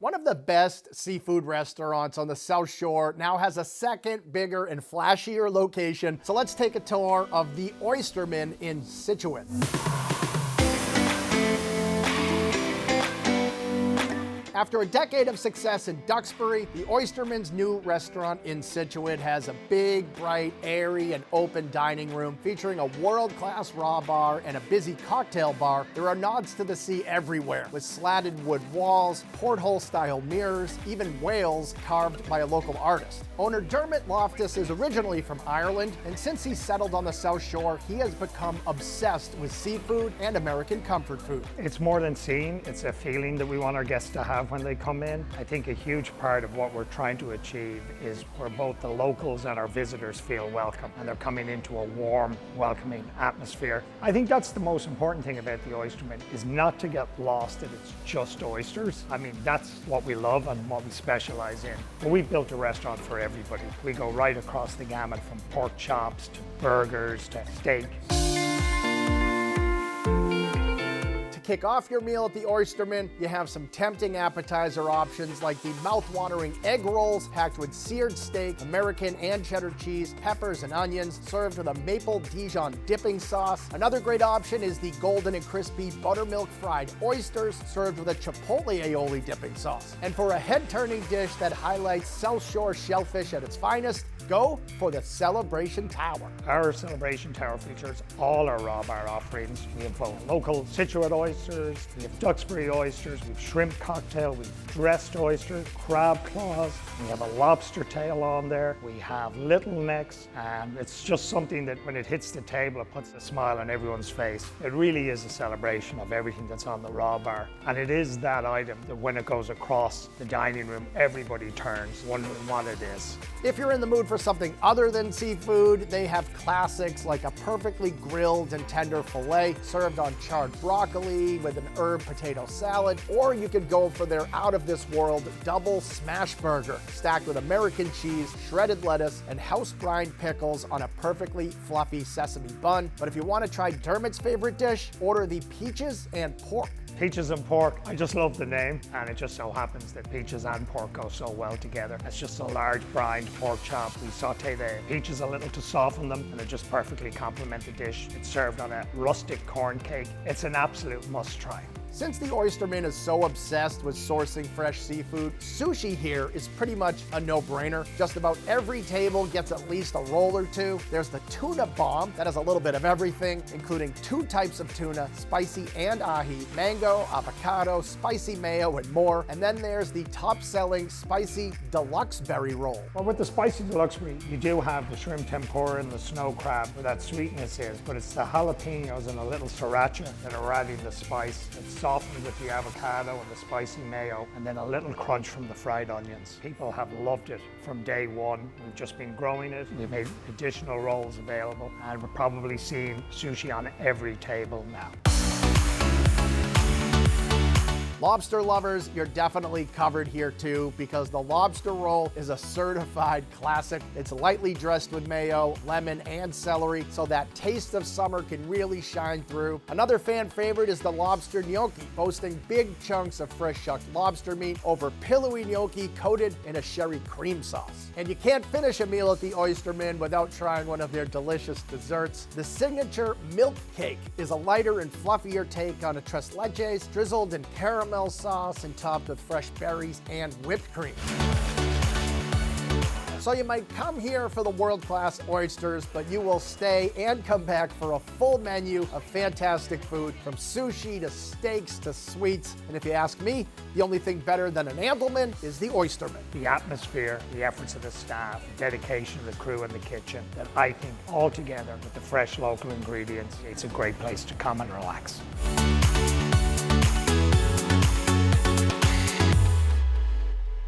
One of the best seafood restaurants on the South Shore now has a second, bigger, and flashier location. So let's take a tour of the Oysterman in Scituate. After a decade of success in Duxbury, the Oysterman's new restaurant in Scituate has a big, bright, airy, and open dining room featuring a world-class raw bar and a busy cocktail bar. There are nods to the sea everywhere, with slatted wood walls, porthole-style mirrors, even whales carved by a local artist. Owner Dermot Loftus is originally from Ireland, and since he settled on the South Shore, he has become obsessed with seafood and American comfort food. It's more than seeing, it's a feeling that we want our guests to have when they come in. I think a huge part of what we're trying to achieve is where both the locals and our visitors feel welcome, and they're coming into a warm, welcoming atmosphere. I think that's the most important thing about the Oysterman, is not to get lost that it's just oysters. I mean, that's what we love and what we specialize in. But we've built a restaurant for everybody. We go right across the gamut, from pork chops to burgers to steak. Kick off your meal at the Oysterman, you have some tempting appetizer options like the mouth-watering egg rolls packed with seared steak, American and cheddar cheese, peppers and onions, served with a maple Dijon dipping sauce. Another great option is the golden and crispy buttermilk fried oysters served with a chipotle aioli dipping sauce. And for a head-turning dish that highlights South Shore shellfish at its finest, go for the Celebration Tower. Our Celebration Tower features all our raw bar offerings. We have local Scituate oysters, we have Duxbury oysters, we have shrimp cocktail, we have dressed oysters, crab claws, we have a lobster tail on there, we have little necks, and it's just something that when it hits the table, it puts a smile on everyone's face. It really is a celebration of everything that's on the raw bar. And it is that item that when it goes across the dining room, everybody turns wondering what it is. If you're in the mood for something other than seafood, they have classics like a perfectly grilled and tender filet served on charred broccoli with an herb potato salad, or you could go for their out-of-this-world double smash burger stacked with American cheese, shredded lettuce, and house-brined pickles on a perfectly fluffy sesame bun. But if you want to try Dermot's favorite dish, order the peaches and pork. Peaches and pork, I just love the name, and it just so happens that peaches and pork go so well together. It's just a large brined pork chop. We saute the peaches a little to soften them, and they just perfectly complement the dish. It's served on a rustic corn cake. It's an absolute must try. Since the Oysterman is so obsessed with sourcing fresh seafood, sushi here is pretty much a no-brainer. Just about every table gets at least a roll or two. There's the tuna bomb that has a little bit of everything, including 2 types of tuna, spicy and ahi, mango, avocado, spicy mayo, and more. And then there's the top-selling spicy Duxbury roll. Well, with the spicy Duxbury, you do have the shrimp tempura and the snow crab where that sweetness is, but it's the jalapenos and a little sriracha that are adding the spice. It's softened with the avocado and the spicy mayo, and then a little crunch from the fried onions. People have loved it from day one. We've just been growing it. We've made additional rolls available, and we're probably seeing sushi on every table now. Lobster lovers, you're definitely covered here too, because the lobster roll is a certified classic. It's lightly dressed with mayo, lemon, and celery, so that taste of summer can really shine through. Another fan favorite is the lobster gnocchi, boasting big chunks of fresh shucked lobster meat over pillowy gnocchi coated in a sherry cream sauce. And you can't finish a meal at the Oysterman without trying one of their delicious desserts. The signature milk cake is a lighter and fluffier take on a tres leches, drizzled in caramel sauce and topped with fresh berries and whipped cream. So you might come here for the world-class oysters, but you will stay and come back for a full menu of fantastic food, from sushi to steaks to sweets. And if you ask me, the only thing better than an Andelman is the Oysterman. The atmosphere, the efforts of the staff, the dedication of the crew in the kitchen, that I think all together with the fresh local ingredients, it's a great place to come and relax.